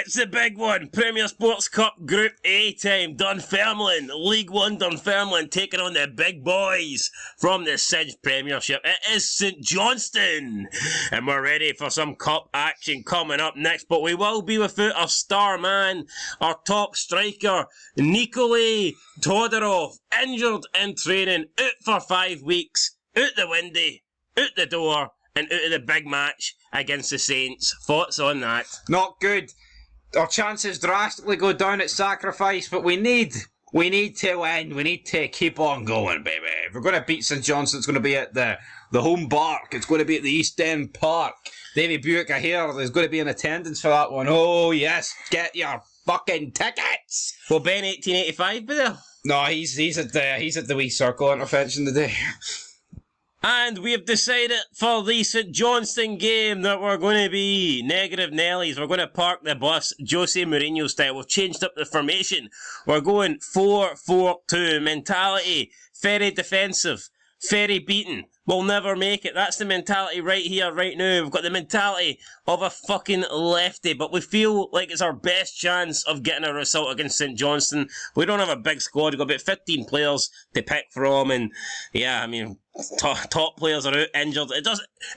It's the big one. Premier Sports Cup Group A time. Dunfermline, League One Dunfermline taking on the big boys from the CINCH Premiership. It is St Johnstone. And we're ready for some cup action coming up next. But we will be without our star man, our top striker, Nikolai Todorov, injured in training, out for 5 weeks, out the windy, out the door, and out of the big match against the Saints. Thoughts on that? Not good. Our chances drastically go down at sacrifice, but we need to win. We need to keep on going, baby. If we're going to beat St Johnstone, it's going to be at the home park. It's going to be at the East End Park. Davy Buick, I hear there's going to be in attendance for that one. Oh yes, get your fucking tickets. Will Ben 1885 be there? No, he's at the wee circle intervention today. And we have decided for the St Johnstone game that we're going to be negative Nellies. We're going to park the bus Jose Mourinho style. We've changed up the formation. We're going 4-4-2 mentality. Very defensive. Very beaten. We'll never make it. That's the mentality right here, right now. We've got the mentality of a fucking lefty, but we feel like it's our best chance of getting a result against St Johnstone. We don't have a big squad. We've got about 15 players to pick from, and yeah, I mean, top players are out injured. It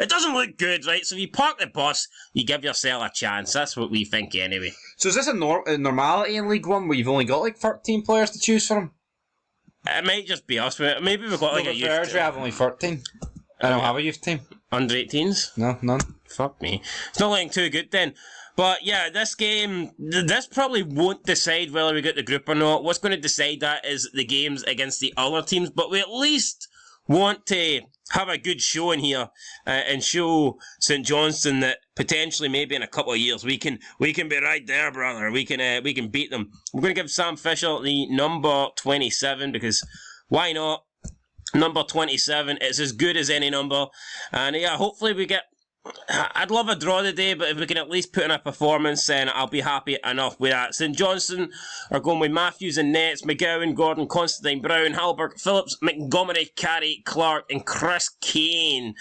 doesn't look good, right? So if you park the bus, you give yourself a chance. That's what we think anyway. So is this a normality in League One where you've only got like 13 players to choose from? It might just be us. Maybe we've got like a youth team. We have only 13. I don't have a youth team. Under 18s? No, none. Fuck me. It's not looking too good then. But yeah, this game, this probably won't decide whether we get the group or not. What's going to decide that is the games against the other teams. But we at least want to have a good showing here and show St Johnstone that potentially maybe in a couple of years we can be right there, brother. We can beat them. We're going to give Sam Fisher the number 27 because why not? Number 27 is as good as any number, and yeah, hopefully we get. I'd love a draw today, but if we can at least put in a performance, then I'll be happy enough with that. St Johnstone are going with Matthews and Nets, McGowan, Gordon, Constantine, Brown, Halberg, Phillips, Montgomery, Carey, Clark, and Chris Kane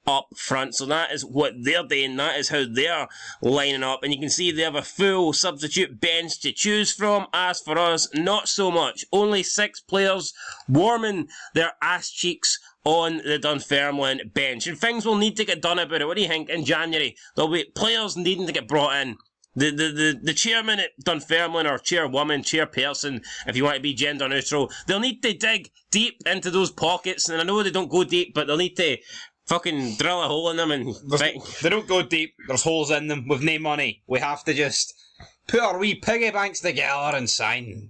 up front. So that is what they're doing. That is how they're lining up. And you can see they have a full substitute bench to choose from. As for us, not so much. Only 6 players warming their ass cheeks on the Dunfermline bench. And things will need to get done about it. What do you think? In January, there'll be players needing to get brought in. The chairman at Dunfermline, or chairwoman, chairperson, if you want to be gender neutral, they'll need to dig deep into those pockets. And I know they don't go deep, but they'll need to fucking drill a hole in them and... They don't go deep. There's holes in them. We've no money. We have to just put our wee piggy banks together and sign.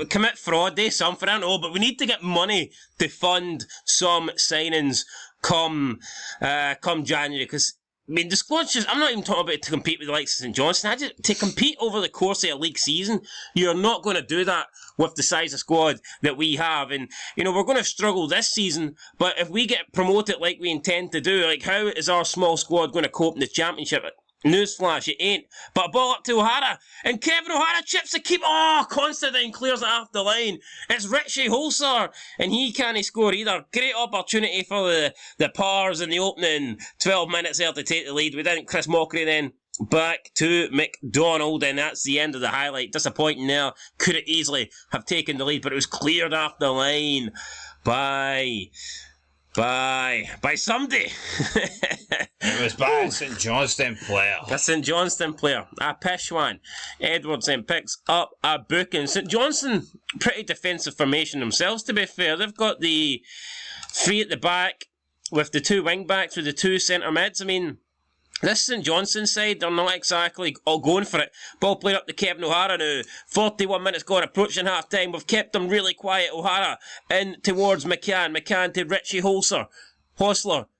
Commit fraud, something, I know, but we need to get money to fund some signings come January, because I mean, the squad's just, I'm not even talking about to compete with the likes of St Johnstone. To compete over the course of a league season, you're not going to do that with the size of squad that we have. And, you know, we're going to struggle this season, but if we get promoted like we intend to do, like, how is our small squad going to cope in the championship? Newsflash, it ain't. But ball up to O'Hara, and Kevin O'Hara chips the keeper. Oh, Constantine clears it off the line. It's Richie Holzer, and he can't score either. Great opportunity for the Pars in the opening 12 minutes there to take the lead. We didn't. Chris Mockery then back to McDonald, and that's the end of the highlight. Disappointing there. Could have easily have taken the lead, but it was cleared off the line by somebody. It was by a St Johnstone player. A St Johnstone player. A pish one. Edwards then picks up a booking. St Johnstone, pretty defensive formation themselves, to be fair. They've got the 3 at the back with the 2 wing backs with the 2 centre mids. I mean, this St Johnstone side, they're not exactly all going for it. Ball played up to Kevin O'Hara now. 41 minutes gone, approaching half time. We've kept them really quiet. O'Hara in towards McCann. McCann to Richie Hostler.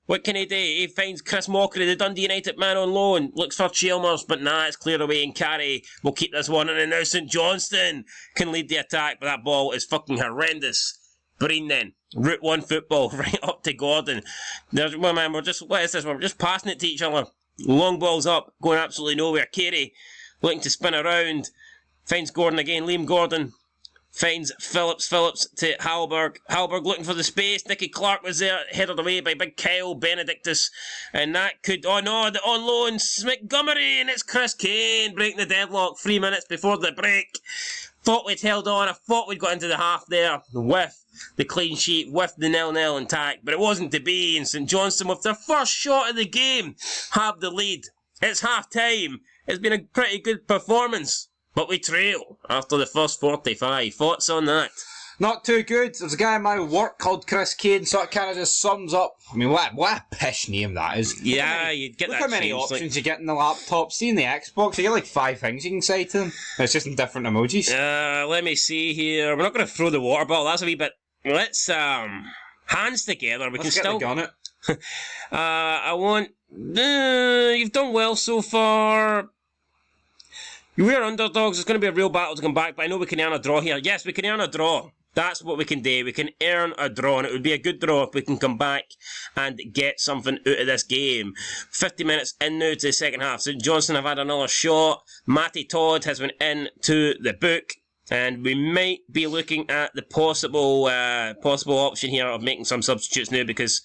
What can he do? He finds Chris Mockery, the Dundee United man on loan. Looks for Chalmers, but nah, it's cleared away, and Carey will keep this one. And now St Johnstone can lead the attack, but that ball is fucking horrendous. Breen then. Route 1 football right up to Gordon. There's, well, man, what is this? We're just passing it to each other. Long balls up, going absolutely nowhere. Carey looking to spin around. Finds Gordon again. Liam Gordon finds Phillips. Phillips to Halberg. Halberg looking for the space. Nicky Clark was there, headed away by big Kyle Benedictus. And that could... Oh no, the on loan, Montgomery, and it's Chris Kane breaking the deadlock 3 minutes before the break. Thought we'd held on. I thought we'd got into the half there with the clean sheet, with the 0-0 intact. But it wasn't to be. And St Johnstone, with their first shot of the game, have the lead. It's half-time. It's been a pretty good performance. But we trail after the first 45. Thoughts on that? Not too good. There's a guy in my work called Chris Kane, so it kind of just sums up. I mean, what a pish name that is. Yeah, you'd get that. Look how many options you get in the laptop. See in the Xbox, you get like 5 things you can say to them. It's just in different emojis. Let me see here. We're not going to throw the water bottle. That's a wee bit. Let's hands together. Let's get the gun it. I want. You've done well so far. We're underdogs. It's going to be a real battle to come back, but I know we can earn a draw here. Yes, we can earn a draw. That's what we can do. We can earn a draw, and it would be a good draw if we can come back and get something out of this game. 50 minutes in now to the second half. St Johnstone have had another shot. Matty Todd has been into the book, and we might be looking at the possible option here of making some substitutes now because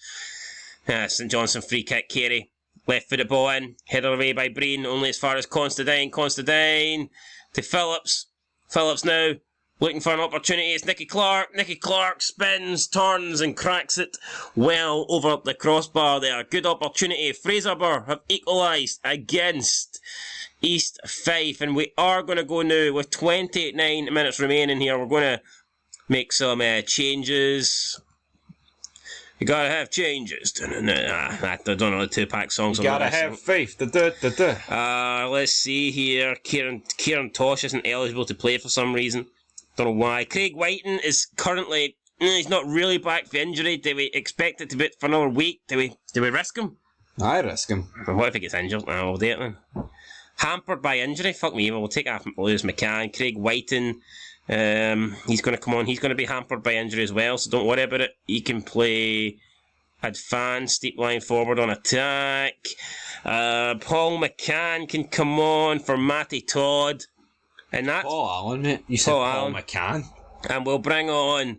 St Johnstone free kick, Carey. Left footed ball in, headed away by Breen, only as far as Constantine. Constantine to Phillips. Phillips now looking for an opportunity. It's Nicky Clark. Nicky Clark spins, turns and cracks it well over the crossbar there. Good opportunity. Fraserburgh have equalised against East Fife. And we are going to go now with 29 minutes remaining here. We're going to make some changes. You gotta have changes. I don't know the Tupac songs. You gotta have faith. Let's see here. Kieran Tosh isn't eligible to play for some reason. Don't know why. Craig Whiten is currently... he's not really back for injury. Do we expect it to be for another week? Do we risk him? I risk him. What if he gets injured? No, we'll do it then. Hampered by injury? Fuck me. We'll take off Lewis McCann. Craig Whiten... he's going to come on. He's going to be hampered by injury as well, so don't worry about it. He can play advanced, deep line forward on attack. Paul McCann can come on for Matty Todd. And that's Paul Allen, mate. You said Paul McCann. And we'll bring on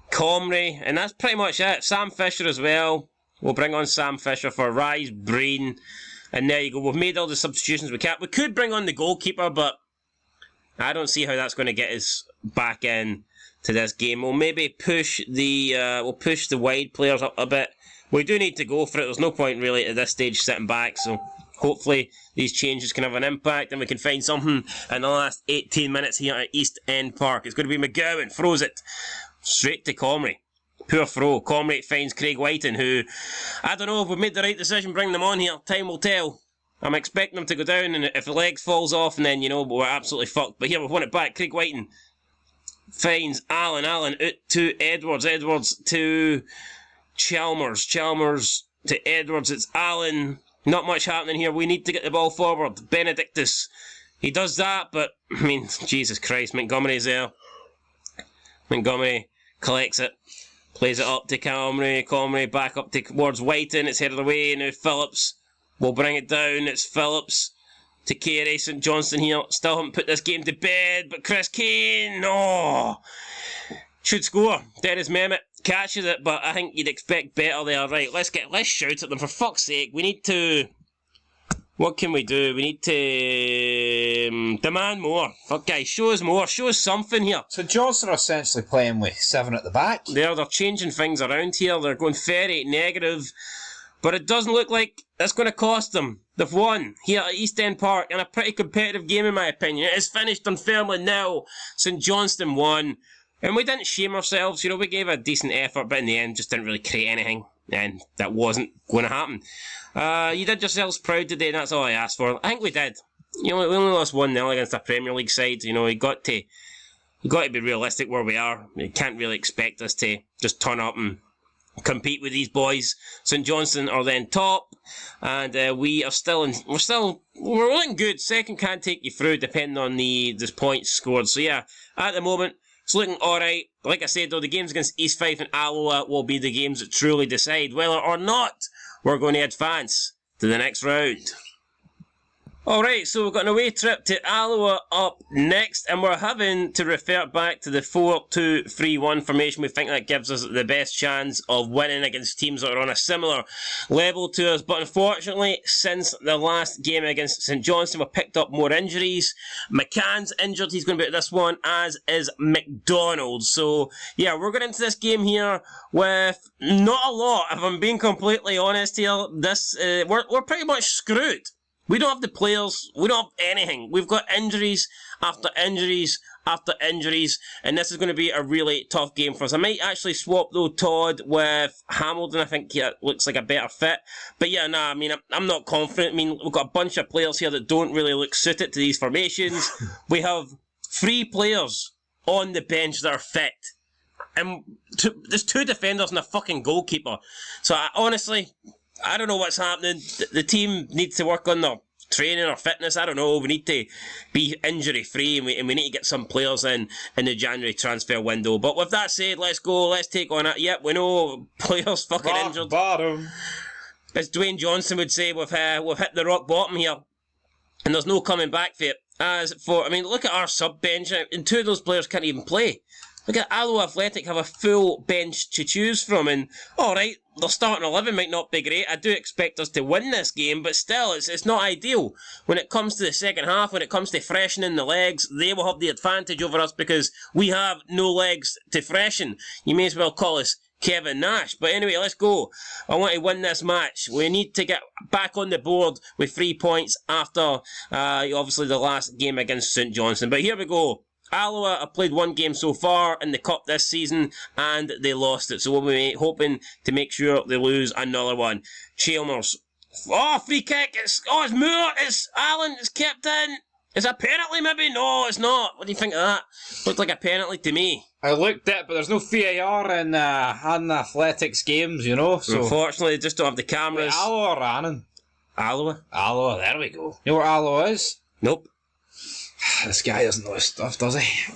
Comrie, and that's pretty much it. Sam Fisher as well. We'll bring on Sam Fisher for Rise Breen. And there you go. We've made all the substitutions we can. We could bring on the goalkeeper, but I don't see how that's going to get us back in to this game. We'll maybe push the wide players up a bit. We do need to go for it. There's no point really at this stage sitting back. So hopefully these changes can have an impact and we can find something in the last 18 minutes here at East End Park. It's going to be McGowan. Throws it straight to Comrie. Poor throw. Comrie finds Craig Whiten, who, I don't know if we've made the right decision bringing them on here. Time will tell. I'm expecting them to go down, and if the leg falls off, and then, we're absolutely fucked. But here, we've won it back. Craig Whiten finds Allen. Allen out to Edwards. Edwards to Chalmers. Chalmers to Edwards. It's Allen. Not much happening here. We need to get the ball forward. Benedictus. He does that, but, Jesus Christ, Montgomery's there. Montgomery collects it. Plays it up to Comrie. Comrie back up towards Whiten. It's headed away. Now Phillips. We'll bring it down. It's Phillips to Carey. St Johnstone here. Still haven't put this game to bed. But Chris Kane, should score. Dennis Mehmet catches it, but I think you'd expect better there. Right, let's shout at them for fuck's sake. We need to... What can we do? We need to demand more. Fuck guys, show us more. Show us something here. So Johnstone are essentially playing with 7 at the back. They're changing things around here. They're going very negative. But it doesn't look like that's going to cost them. They've won here at East End Park in a pretty competitive game in my opinion. It is finished Dunfermline now. St Johnstone won. And we didn't shame ourselves. We gave a decent effort, but in the end just didn't really create anything. And that wasn't going to happen. You did yourselves proud today, and that's all I asked for. I think we did. We only lost 1-0 against a Premier League side. You got to be realistic where we are. You can't really expect us to just turn up and compete with these boys. St Johnstone are then top, and we're looking good. Second can take you through depending on the points scored. So yeah, at the moment it's looking alright. Like I said though, the games against East Fife and Alloa will be the games that truly decide whether or not we're going to advance to the next round. Alright, so we've got an away trip to Alloa up next, and we're having to revert back to the 4-2-3-1 formation. We think that gives us the best chance of winning against teams that are on a similar level to us. But unfortunately, since the last game against St Johnstone, we've picked up more injuries. McCann's injured, he's going to be at this one, as is McDonald. So, yeah, we're going into this game here with not a lot, if I'm being completely honest here. We're pretty much screwed. We don't have the players, we don't have anything. We've got injuries after injuries after injuries, and this is going to be a really tough game for us. I might actually swap, though, Todd with Hamilton. I think he looks like a better fit. But yeah, I mean, I'm not confident. I mean, we've got a bunch of players here that don't really look suited to these formations. We have 3 players on the bench that are fit. And there's 2 defenders and a fucking goalkeeper. So honestly, I don't know what's happening. The team needs to work on their training or fitness. I don't know. We need to be injury free, and we need to get some players in the January transfer window. But with that said, let's go. Let's take on it. Yep, we know players fucking injured. Bottom. As Dwayne Johnson would say, we've hit the rock bottom here, and there's no coming back for it. As for, I mean, look at our sub bench, and 2 of those players can't even play. Look at Alloa Athletic have a full bench to choose from, and alright, their starting 11 might not be great. I do expect us to win this game, but still, it's not ideal. When it comes to the second half, when it comes to freshening the legs, they will have the advantage over us because we have no legs to freshen. You may as well call us Kevin Nash. But anyway, let's go. I want to win this match. We need to get back on the board with 3 points after, obviously, the last game against St Johnstone. But here we go. Alloa have played 1 game so far in the Cup this season, and they lost it. So we'll be hoping to make sure they lose another one. Chalmers. Oh, free kick. It's Moore. It's Allen. It's kept in. Is it a penalty maybe? No, it's not. What do you think of that? Looked like a penalty to me. I looked at it, but there's no VAR in athletics games, you know. So unfortunately, they just don't have the cameras. Wait, Alloa or Annan? Alloa. Alloa, there we go. You know where Alloa is? Nope. This guy doesn't know his stuff, does he?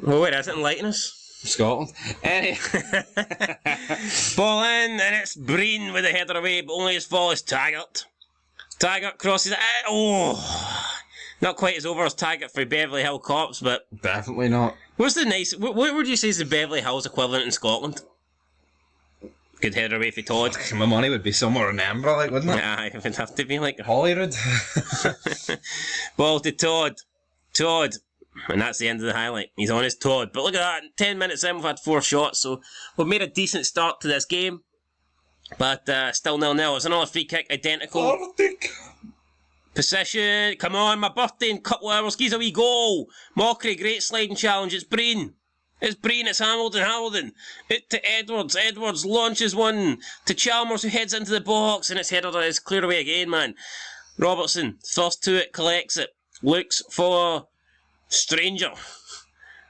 Well, wait, doesn't enlighten us. Scotland. Anyway. Ball in, and it's Breen with the header away, but only his fall is Taggart. Taggart crosses it. Oh, not quite as over as Taggart for Beverly Hill Cops, but definitely not. What's the nice? What would you say is the Beverly Hills equivalent in Scotland? Good header away for Todd. My money would be somewhere in Edinburgh, like, wouldn't it? Yeah, it would have to be like Holyrood. Ball to Todd. Todd. And that's the end of the highlight. He's on his Todd. But look at that. 10 minutes in, we've had 4 shots. So we've made a decent start to this game. But still 0-0. It's another free kick. Identical. Position. Come on, my birthday in a couple of hours. Gives a wee goal. Mockery. Great sliding challenge. It's Breen. It's Breen. It's Hamilton. Hamilton. It to Edwards. Edwards launches one to Chalmers, who heads into the box. And it's headed. It's cleared away again, man. Robertson. First to it. Collects it. Looks for Stranger.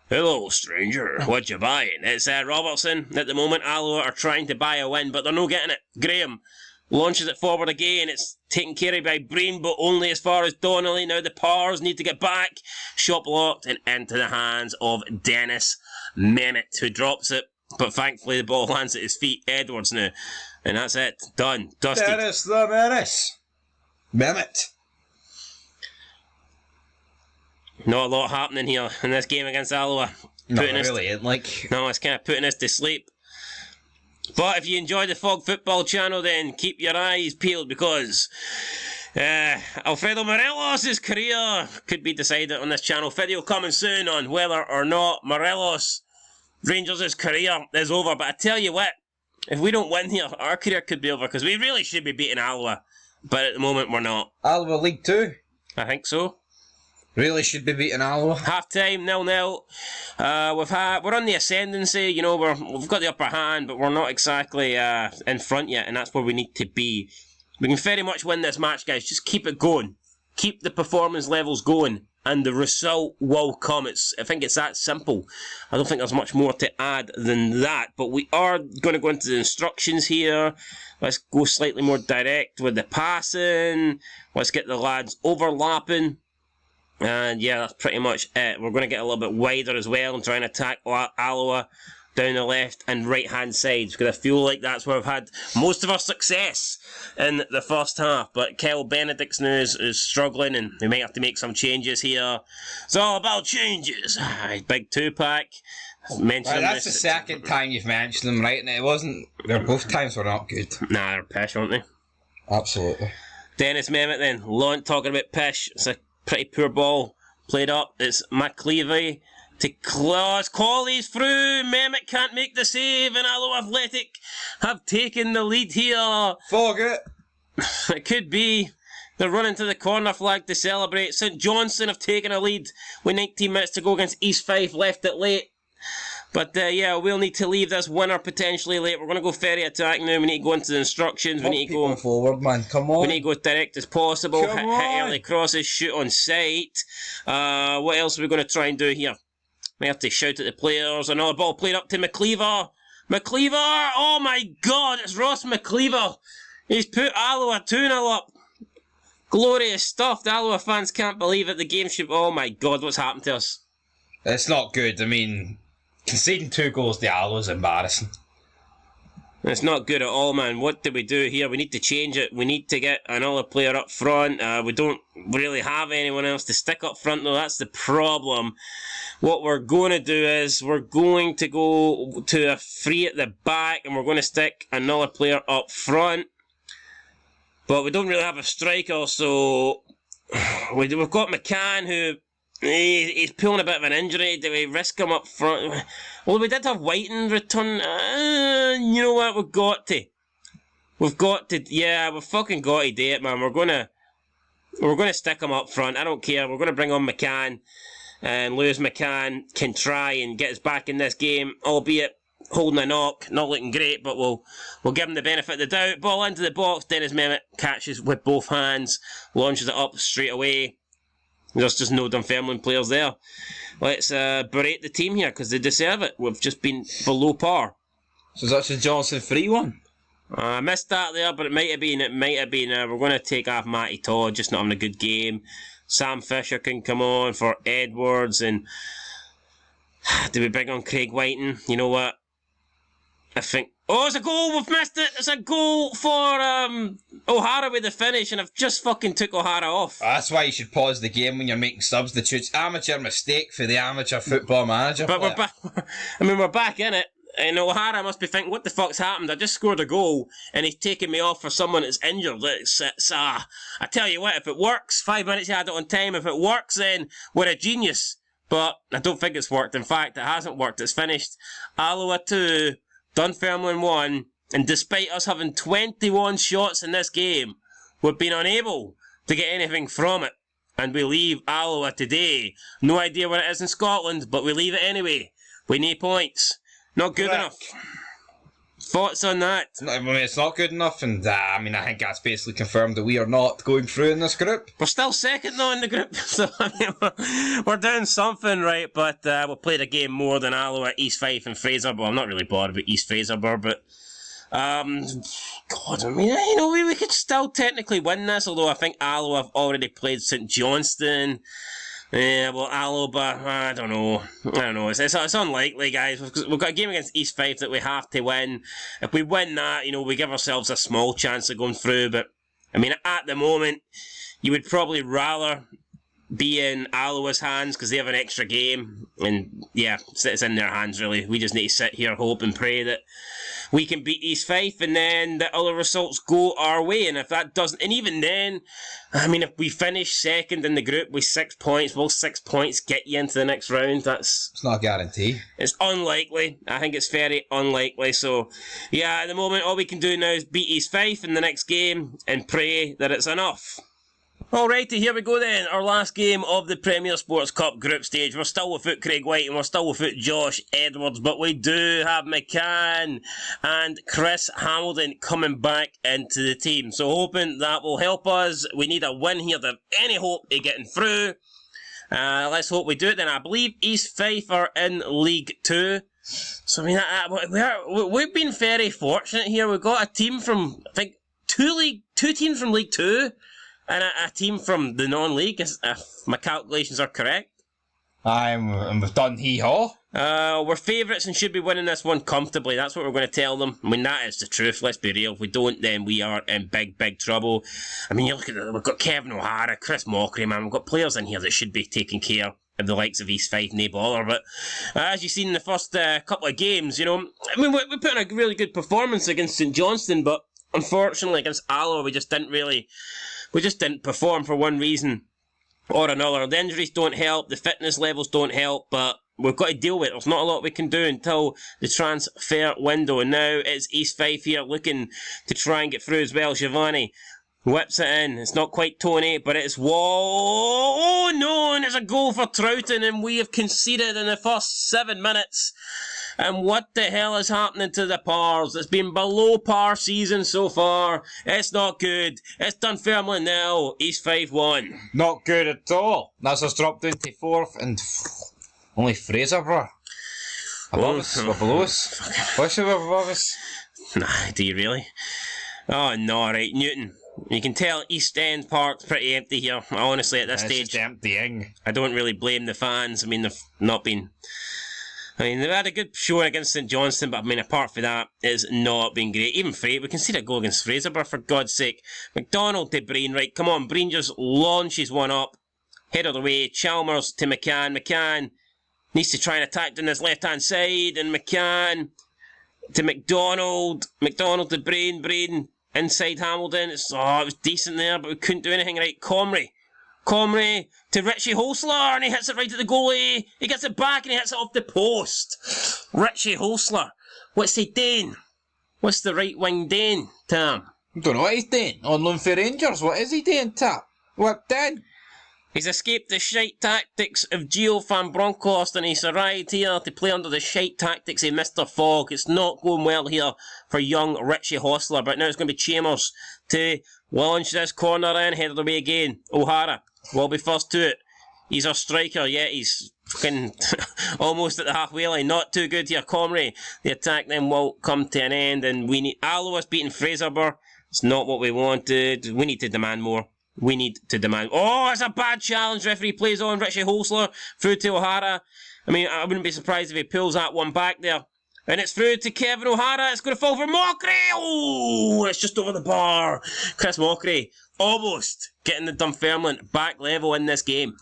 Hello, stranger. What you buying? It's Robertson. At the moment, Alloa are trying to buy a win, but they're not getting it. Graham launches it forward again. It's taken care of by Breen, but only as far as Donnelly. Now the Pars need to get back. Shot blocked and into the hands of Dennis Memmott, who drops it. But thankfully, the ball lands at his feet. Edwards now. And that's it. Done. Dusty. Dennis the Menace. Memmott. Not a lot happening here in this game against Alloa. Not really, No, it's kind of putting us to sleep. But if you enjoy the Fog Football channel, then keep your eyes peeled, because Alfredo Morelos' career could be decided on this channel. Video coming soon on whether or not Morelos Rangers' career is over. But I tell you what, if we don't win here, our career could be over, because we really should be beating Alloa. But at the moment, we're not. Alloa League 2? I think so. Really should be beating Alloa. Half time, 0-0. We're on the ascendancy, you know, we've got the upper hand, but we're not exactly in front yet, and that's where we need to be. We can very much win this match, guys. Just keep it going. Keep the performance levels going, and the result will come. I think it's that simple. I don't think there's much more to add than that, but we are going to go into the instructions here. Let's go slightly more direct with the passing. Let's get the lads overlapping. And yeah, that's pretty much it. We're going to get a little bit wider as well and try and attack Alloa. down the left and right hand sides, because I feel like that's where we've had most of our success in the first half. But Kyle Benedict's now is struggling, and we might have to make some changes here. It's all about changes. Big 2-pack. That's the second time you've mentioned them, right? And it wasn't. Both times were not good. Nah, they're pish, aren't they? Absolutely. Dennis Mehmet then. Talking about pish. It's a pretty poor ball played up. It's McLeavy to Klaus. Colley's through. Mehmet can't make the save, and Allo Athletic have taken the lead here. Forget. It could be. They're running to the corner flag to celebrate. St Johnstone have taken a lead with 19 minutes to go against East Fife. Left it late. But yeah, we'll need to leave this winner potentially late. We're going to go ferry attack now. We need to go into the instructions. We need to go forward, man. Come on. We need to go direct as possible. Come Hit on. early crosses. Shoot on sight. What else are we going to try and do here? We have to shout at the players. Another ball played up to McLeaver. McLeaver! Oh my God! It's Ross McLeaver. He's put Alloa 2-0 up. Glorious stuff. The Alloa fans can't believe it. The game should. Oh my God! What's happened to us? It's not good. I mean, conceding 2 goals to Alloa is embarrassing. It's not good at all, man. What do we do here? We need to change it. We need to get another player up front. We don't really have anyone else to stick up front, though. That's the problem. What we're going to do is we're going to go to a free at the back, and we're going to stick another player up front. But we don't really have a striker, so we've got McCann, who he's pulling a bit of an injury. Do we risk him up front? Well, we did have Whiten return. You know what? We've got to. Yeah, we've fucking got to do it, man. We're gonna stick him up front. I don't care. We're gonna bring on McCann, and Lewis McCann can try and get us back in this game, albeit holding a knock, not looking great, but we'll give him the benefit of the doubt. Ball into the box. Dennis Mehmet catches with both hands, launches it up straight away. There's just no Dunfermline players there. Let's berate the team here, because they deserve it. We've just been below par. So that's a Johnson free one? I missed that there, but it might have been. We're going to take off Matty Todd, just not having a good game. Sam Fisher can come on for Edwards, and do we bring on Craig Whiten? You know what? I think. Oh, it's a goal! We've missed it! It's a goal for O'Hara with the finish, and I've just fucking took O'Hara off. That's why you should pause the game when you're making substitutes. Amateur mistake for the amateur football manager. But we're back. We're back in it. And O'Hara must be thinking, what the fuck's happened? I just scored a goal, and he's taking me off for someone that's injured. I tell you what, if it works, 5 minutes you had it on time. If it works, then we're a genius. But I don't think it's worked. In fact, it hasn't worked. It's finished. Alloa 2. Dunfermline 1, and despite us having 21 shots in this game, we've been unable to get anything from it. And we leave Alloa today. No idea where it is in Scotland, but we leave it anyway. We need points. Not good enough. Thoughts on that? I mean, it's not good enough, and I think that's basically confirmed that we are not going through in this group. We're still second though in the group, so we're doing something right. But we'll play the game more than Alloa, East Fife, and Fraser. Well, I'm not really bothered about East Fraserburgh, but God, I mean, we could still technically win this. Although I think Alloa have already played St Johnstone. Yeah, well, Alloa, I don't know. It's unlikely, guys. We've got a game against East Fife that we have to win. If we win that, we give ourselves a small chance of going through. But, I mean, at the moment, you would probably rather be in Alloa's hands because they have an extra game. And, yeah, it's in their hands, really. We just need to sit here, hope and pray that we can beat East Fife, and then the other results go our way. And if that doesn't, and even then, I mean, if we finish second in the group with 6 points, will 6 points get you into the next round? It's not a guarantee. It's unlikely. I think it's very unlikely. So, yeah, at the moment, all we can do now is beat East Fife in the next game and pray that it's enough. Alrighty, here we go then. Our last game of the Premier Sports Cup group stage. We're still without Craig White and we're still without Josh Edwards, but we do have McCann and Chris Hamilton coming back into the team. So hoping that will help us. We need a win here to have any hope of getting through. Let's hope we do it then. I believe East Fife are in League 2. So I mean, we've been very fortunate here. We've got a team from, I think, two teams from League 2. And a team from the non-league, if my calculations are correct. And we've done hee-haw. We're favourites and should be winning this one comfortably. That's what we're going to tell them. I mean, that is the truth. Let's be real. If we don't, then we are in big, big trouble. I mean, you look at it. We've got Kevin O'Hara, Chris Mockery, man. We've got players in here that should be taking care of the likes of East Fife, nae bother. But as you've seen in the first couple of games, you know, I mean, we put in a really good performance against St Johnstone, but unfortunately against Alloa, we just didn't perform for one reason or another. The injuries don't help, the fitness levels don't help, but we've got to deal with it. There's not a lot we can do until the transfer window. And now it's East Fife here looking to try and get through as well. Giovanni whips it in. It's not quite Tony, but it's Wall. Oh no, and it's a goal for Troughton, and we have conceded in the first 7 minutes. And what the hell is happening to the Pars? It's been below par season so far. It's not good. It's Dunfermline now. East Fife 1. Not good at all. That's us dropped down to 4th and only Fraserburgh above us, or below us. What's above us? Nah, do you really? Oh no, right, Newton. You can tell East End Park's pretty empty here. Honestly, at this stage, it's emptying. I don't really blame the fans. I mean, they've not been. I mean, they've had a good show against St Johnstone, but I mean, apart from that, it's not been great. Even we can see a goal against Fraserburgh, for God's sake. McDonald to Breen, right, come on, Breen just launches one up. Head of the way, Chalmers to McCann. McCann needs to try and attack down this left-hand side, and McCann to McDonald. McDonald to Breen. Breen inside Hamilton. It was decent there, but we couldn't do anything right. Comrie to Richie Holsler, and he hits it right at the goalie. He gets it back and he hits it off the post. Richie Holsler. What's he doing? What's the right wing doing, Tam? I don't know what he's doing. On loan for Rangers. What is he doing, Tap? What then? He's escaped the shite tactics of Gio van Bronckhorst, and he's arrived here to play under the shite tactics of Mr. Fogg. It's not going well here for young Richie Hostler, but now it's going to be Chambers to launch this corner in, headed away again. O'Hara will be first to it. He's our striker, yeah, he's fucking almost at the halfway line. Not too good here. Comrie, the attack then will come to an end, and we need Alloa's beating Fraserburgh. It's not what we wanted. We need to demand more. We need to demand. Oh, it's a bad challenge. Referee plays on Richie Holsler through to O'Hara. I mean, I wouldn't be surprised if he pulls that one back there. And it's through to Kevin O'Hara. It's going to fall for Mockery. Oh, it's just over the bar. Chris Mockery almost getting the Dunfermline back level in this game.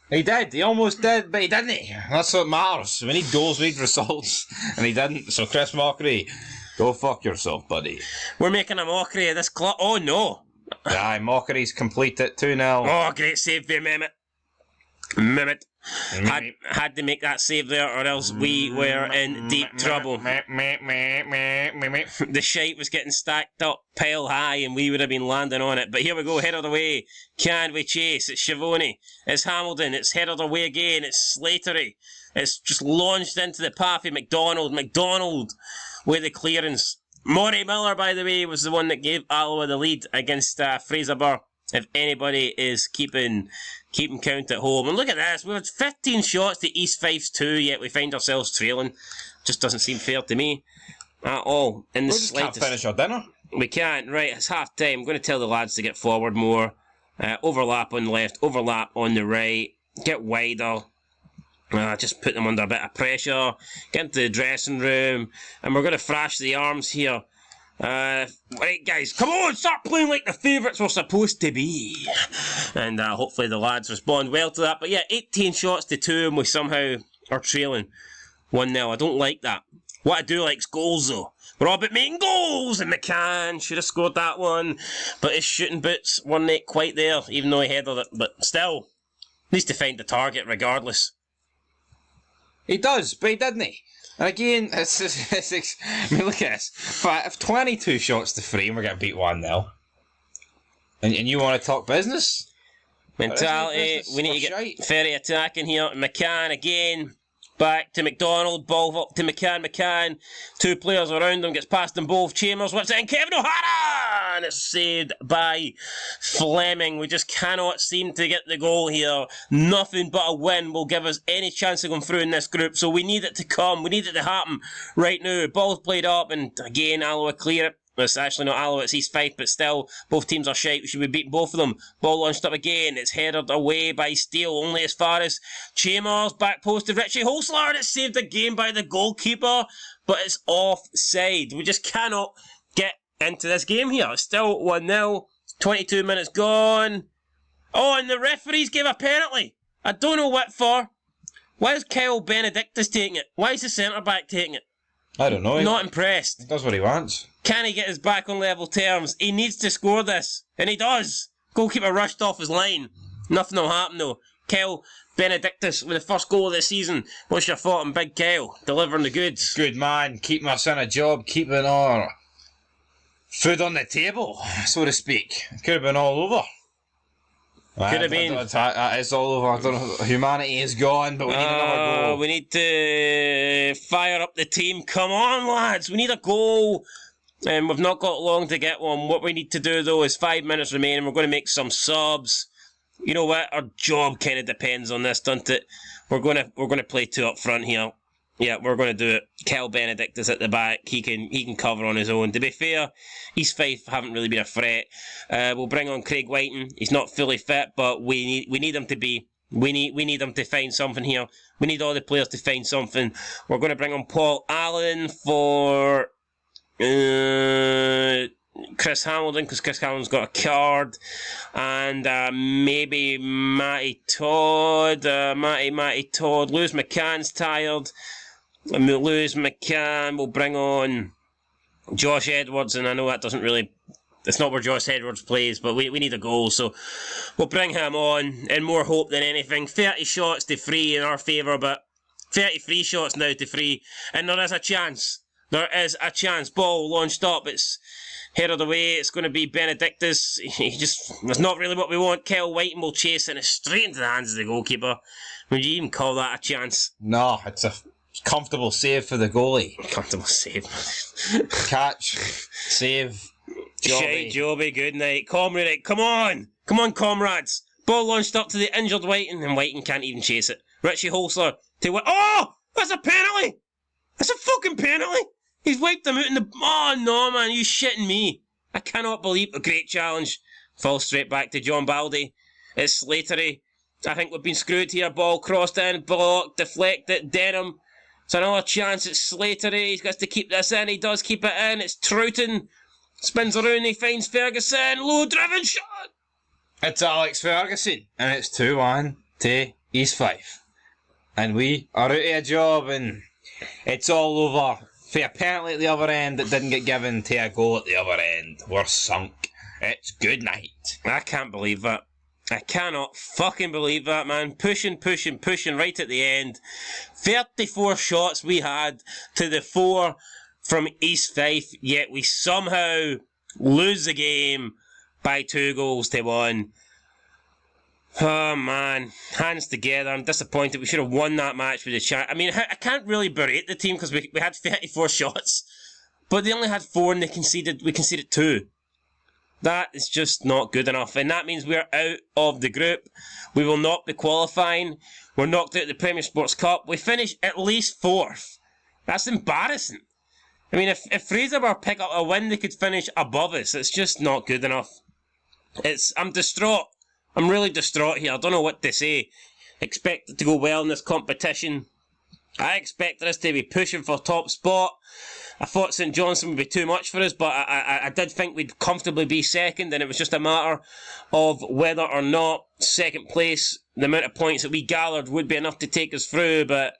He did. He almost did, but he didn't. That's what matters. We need goals, we need results. And he didn't. So Chris Mockery, go fuck yourself, buddy. We're making a mockery of this club. Oh, no. Aye, Mockery's complete at 2-0. Oh, great save there, Mehmet. Had to make that save there, or else we were in deep trouble. The shite was getting stacked up pile high, and we would have been landing on it. But here we go, headed away. Can we chase? It's Schiavone. It's Hamilton. It's headed away again. It's Slatery. It's just launched into the path of McDonald. McDonald with the clearance. Maury Miller, by the way, was the one that gave Alloa the lead against Fraserburgh. If anybody is keeping count at home. And look at this. We've had 15 shots to East Fife's 2, yet we find ourselves trailing. Just doesn't seem fair to me at all. In the we just can't finish our dinner. We can't. Right, it's half time. I'm going to tell the lads to get forward more. Overlap on the left, overlap on the right. Get wider. Just put them under a bit of pressure. Get into the dressing room. And we're going to thrash the arms here. Right, guys, come on, start playing like the favourites we're supposed to be. And hopefully the lads respond well to that. But yeah, 18 shots to 2, and we somehow are trailing 1-0. I don't like that. What I do like is goals, though. We're all about making goals, and McCann should have scored that one. But his shooting boots weren't quite there, even though he headed it. But still, needs to find the target regardless. He does, but he didn't. And again, I mean, look at this. But if 22 shots to 3 and we're getting beat 1-0, and you want to talk business? Mentality, we need to get Ferry attacking here. McCann again. Back to McDonald, ball up to McCann. McCann, 2 players around him, gets past them both. Chambers whips it in. Kevin O'Hara! And it's saved by Fleming. We just cannot seem to get the goal here. Nothing but a win will give us any chance of going through in this group. So we need it to come. We need it to happen right now. Ball's played up, and again, Alloa clear it. It's actually not Alloa, it's East Fife, but still, both teams are shite. We should be beating both of them. Ball launched up again. It's headed away by Steele, only as far as Chambers, back post to Richie Holsler, and it's saved again by the goalkeeper, but it's offside. We just cannot get into this game here. It's still 1-0, 22 minutes gone. Oh, and the referees gave a penalty. I don't know what for. Why is Kyle Benedictus taking it? Why is the centre-back taking it? I don't know. Not impressed. He does what he wants. Can he get his back on level terms? He needs to score this. And he does. Goalkeeper rushed off his line. Nothing will happen though. Kyle Benedictus with the first goal of the season. What's your thought on Big Kyle? Delivering the goods. Good man. Keeping us in a job. Keeping our food on the table, so to speak. Could have been all over. Could have been. It's all over. I don't know. Humanity is gone, but we need another goal. We need to fire up the team. Come on, lads. We need a goal. And we've not got long to get one. What we need to do, though, is 5 minutes remaining. We're going to make some subs. You know what? Our job kind of depends on this, doesn't it? We're going to play 2 up front here. Yeah, we're going to do it. Kel Benedictus at the back. He can cover on his own. To be fair, East Fife haven't really been a threat. We'll bring on Craig Whiting. He's not fully fit, but we need him to be. We need him to find something here. We need all the players to find something. We're going to bring on Paul Allen for Chris Hamilton, because Chris Hamilton's got a card, and maybe Matty Todd. Matty Todd. Lewis McCann's tired. Lewis McCann. We'll bring on Josh Edwards, and I know that doesn't really. It's not where Josh Edwards plays, but we need a goal, so we'll bring him on in more hope than anything. 30 shots to 3 in our favour, but 33 shots now to 3, and there is a chance. There is a chance. Ball launched up. It's headed away. It's going to be Benedictus. That's not really what we want. Kyle Whiting will chase it, and it's straight into the hands of the goalkeeper. Would you even call that a chance? No, it's a comfortable save for the goalie. Comfortable save. Catch. Save. Shite, Joby, good night. Comrade, come on! Come on, comrades! Ball launched up to the injured Whiting, and Whiting can't even chase it. Richie Holsler to what? Oh! That's a penalty! That's a fucking penalty! He's wiped him out in the... Oh, no, man, you shitting me. I cannot believe a great challenge. Falls straight back to John Baldy. It's Slattery. I think we've been screwed here. Ball crossed in, blocked, deflected, Denham. It's another chance. It's Slattery. He's got to keep this in. He does keep it in. It's Troughton. Spins around, he finds Ferguson. Low driven shot. It's Alex Ferguson. And it's 2-1 to East Fife. And we are out of a job, and it's all over. For a penalty at the other end that didn't get given to a goal at the other end. We're sunk. It's good night. I can't believe that. I cannot fucking believe that, man. Pushing right at the end. 34 shots we had to the 4 from East Fife, yet we somehow lose the game by 2 goals to 1. Oh man, hands together. I'm disappointed. We should have won that match with a chance. I mean, I can't really berate the team because we had 34 shots, but they only had 4 and we conceded 2. That is just not good enough, and that means we're out of the group. We will not be qualifying. We're knocked out of the Premier Sports Cup. We finish at least 4th. That's embarrassing. I mean, if Fraserburgh pick up a win, they could finish above us. It's just not good enough. I'm distraught. I'm really distraught here. I don't know what to say. Expect it to go well in this competition. I expected us to be pushing for top spot. I thought St Johnstone would be too much for us, but I did think we'd comfortably be second, and it was just a matter of whether or not second place, the amount of points that we gathered would be enough to take us through, but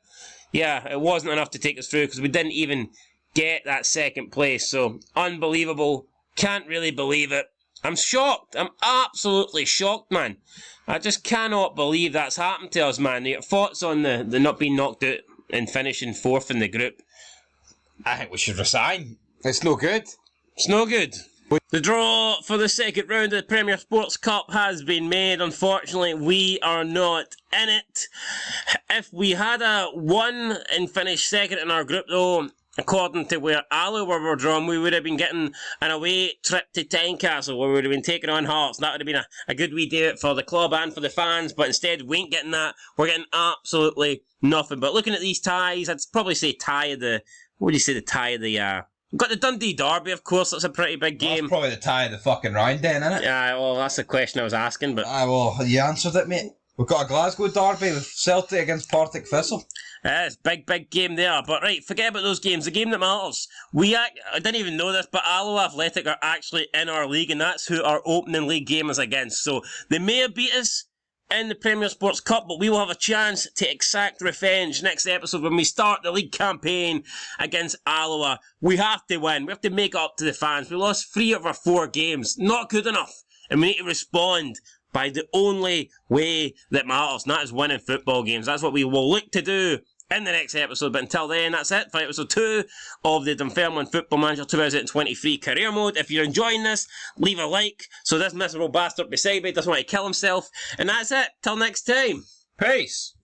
yeah, it wasn't enough to take us through because we didn't even get that second place, so unbelievable. Can't really believe it. I'm shocked. I'm absolutely shocked, man. I just cannot believe that's happened to us, man. Your thoughts on the not being knocked out and finishing 4th in the group? I think we should resign. It's no good. It's no good. The draw for the second round of the Premier Sports Cup has been made. Unfortunately, we are not in it. If we had won and finished second in our group, though, according to where Alloa were drawn, we would have been getting an away trip to Tynecastle, where we would have been taking on Hearts. That would have been a good wee day for the club and for the fans, but instead we ain't getting that. We're getting absolutely nothing. But looking at these ties, I'd probably say tie of the... What would you say the tie of We've got the Dundee Derby, of course. That's a pretty big game. That's probably the tie of the fucking round then, isn't it? Yeah, well, that's the question I was asking, but... Well, you answered it, mate. We've got a Glasgow Derby with Celtic against Partick Thistle. It's big game there. But right, forget about those games. The game that matters. I didn't even know this, but Alloa Athletic are actually in our league, and that's who our opening league game is against. So they may have beat us in the Premier Sports Cup, but we will have a chance to exact revenge next episode when we start the league campaign against Alloa. We have to win. We have to make it up to the fans. We lost 3 of our 4 games. Not good enough. And we need to respond by the only way that matters, and that is winning football games. That's what we will look to do in the next episode. But until then, that's it for episode 2 of the Dunfermline Football Manager 2023 Career Mode. If you're enjoying this, leave a like so this miserable bastard beside me doesn't want to kill himself. And that's it. Till next time. Peace.